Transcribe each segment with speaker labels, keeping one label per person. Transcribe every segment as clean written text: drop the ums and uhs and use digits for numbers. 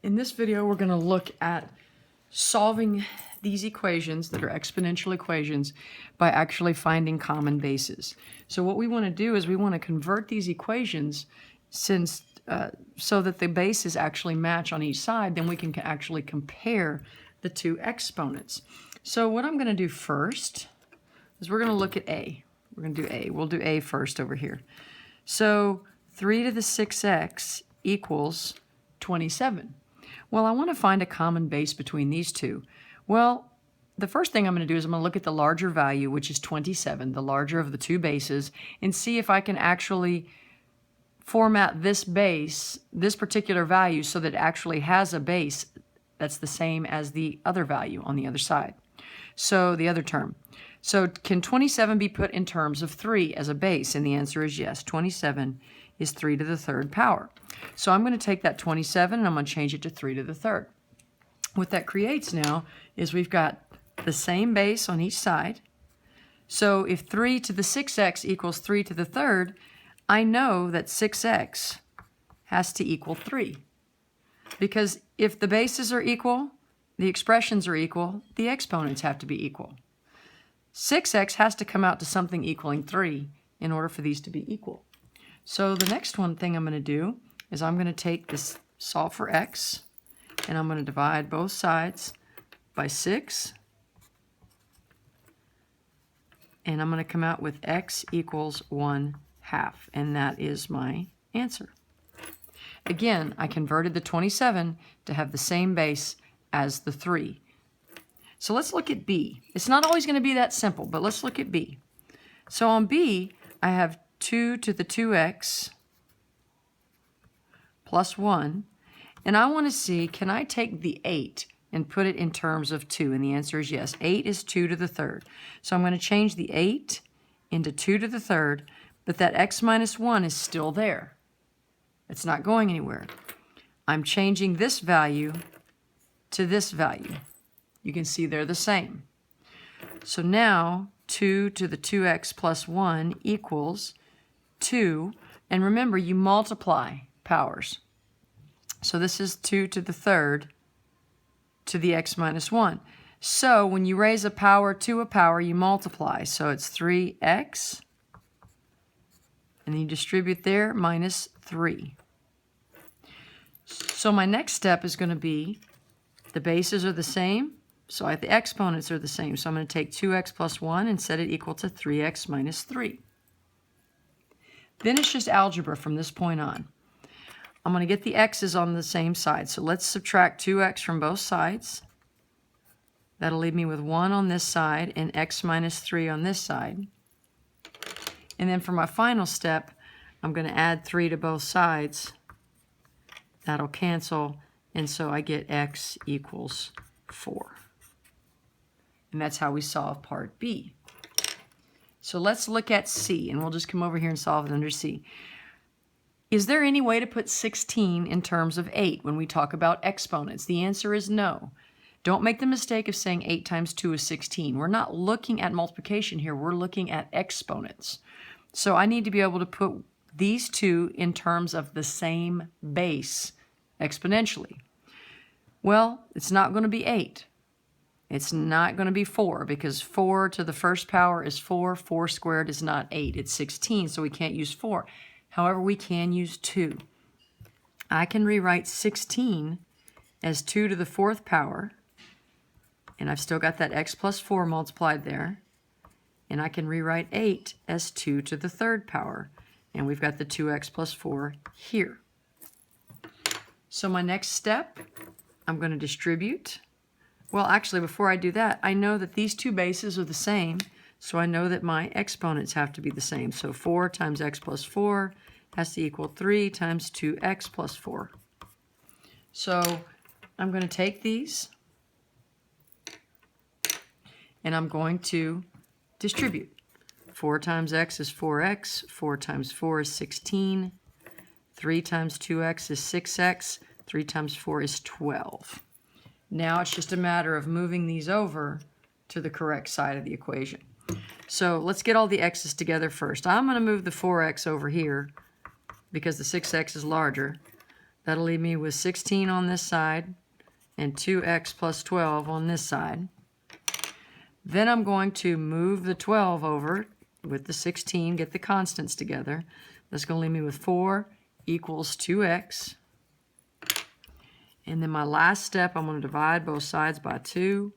Speaker 1: In this video, we're going to look at solving these equations that are exponential equations by actually finding common bases. So what we want to do is we want to convert these equations so that the bases actually match on each side. Then we can actually compare the two exponents. So what I'm going to do first is we're going to look at A. We're going to do A. We'll do A first over here. So 3 to the 6x equals 27. Well, I want to find a common base between these two. Well, the first thing I'm going to do is I'm going to look at the larger value, which is 27, the larger of the two bases, and see if I can actually format this base, this particular value, so that it actually has a base that's the same as the other value on the other side. So the other term. So can 27 be put in terms of 3 as a base? And the answer is yes. 27 is 3 to the third power. So I'm going to take that 27 and I'm going to change it to 3 to the third. What that creates now is we've got the same base on each side. So if 3 to the 6x equals 3 to the third, I know that 6x has to equal 3. Because if the bases are equal, the expressions are equal, the exponents have to be equal. 6x has to come out to something equaling 3 in order for these to be equal. So the next thing I'm going to do is I'm going to take this, solve for x, and I'm going to divide both sides by 6. And I'm going to come out with x equals 1/2. And that is my answer. Again, I converted the 27 to have the same base as the 3. So let's look at B. It's not always going to be that simple, but let's look at B. So on B, I have 2 to the 2x plus 1. And I want to see, can I take the 8 and put it in terms of 2? And the answer is yes. 8 is 2 to the third. So I'm going to change the 8 into 2 to the third, but that x minus 1 is still there. It's not going anywhere. I'm changing this value to this value. You can see they're the same. So now 2 to the 2x plus 1 equals 2. And remember, you multiply powers. So this is 2 to the third to the x minus 1. So when you raise a power to a power, you multiply. So it's 3x. And then you distribute there, minus 3. So my next step is going to be, the bases are the same, so the exponents are the same. So I'm going to take 2x plus 1 and set it equal to 3x minus 3. Then it's just algebra from this point on. I'm going to get the x's on the same side. So let's subtract 2x from both sides. That'll leave me with 1 on this side and x minus 3 on this side. And then for my final step, I'm going to add 3 to both sides. That'll cancel, and so I get x equals 4. And that's how we solve part B. So let's look at C, and we'll just come over here and solve it under C. Is there any way to put 16 in terms of 8 when we talk about exponents? The answer is no. Don't make the mistake of saying 8 times 2 is 16. We're not looking at multiplication here. We're looking at exponents. So I need to be able to put these two in terms of the same base exponentially. Well, it's not going to be 8. It's not going to be 4, because 4 to the first power is 4. 4 squared is not 8. It's 16, so we can't use 4. However, we can use 2. I can rewrite 16 as 2 to the 4th power, and I've still got that x plus 4 multiplied there. And I can rewrite 8 as 2 to the 3rd power. And we've got the 2x plus 4 here. So my next step, I'm going to distribute. Well, actually, before I do that, I know that these two bases are the same. So I know that my exponents have to be the same. So 4 times x plus 4 has to equal 3 times 2x plus 4. So I'm going to take these, and I'm going to distribute. 4 times x is 4x. 4 times 4 is 16. 3 times 2x is 6x. 3 times 4 is 12. Now it's just a matter of moving these over to the correct side of the equation. So let's get all the x's together first. I'm going to move the 4x over here because the 6x is larger. That'll leave me with 16 on this side and 2x plus 12 on this side. Then I'm going to move the 12 over with the 16, get the constants together. That's going to leave me with 4 equals 2x. And then my last step, I'm going to divide both sides by 2.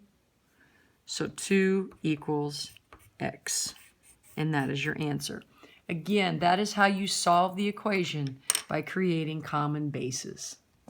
Speaker 1: So 2 equals x. And that is your answer. Again, that is how you solve the equation, by creating common bases.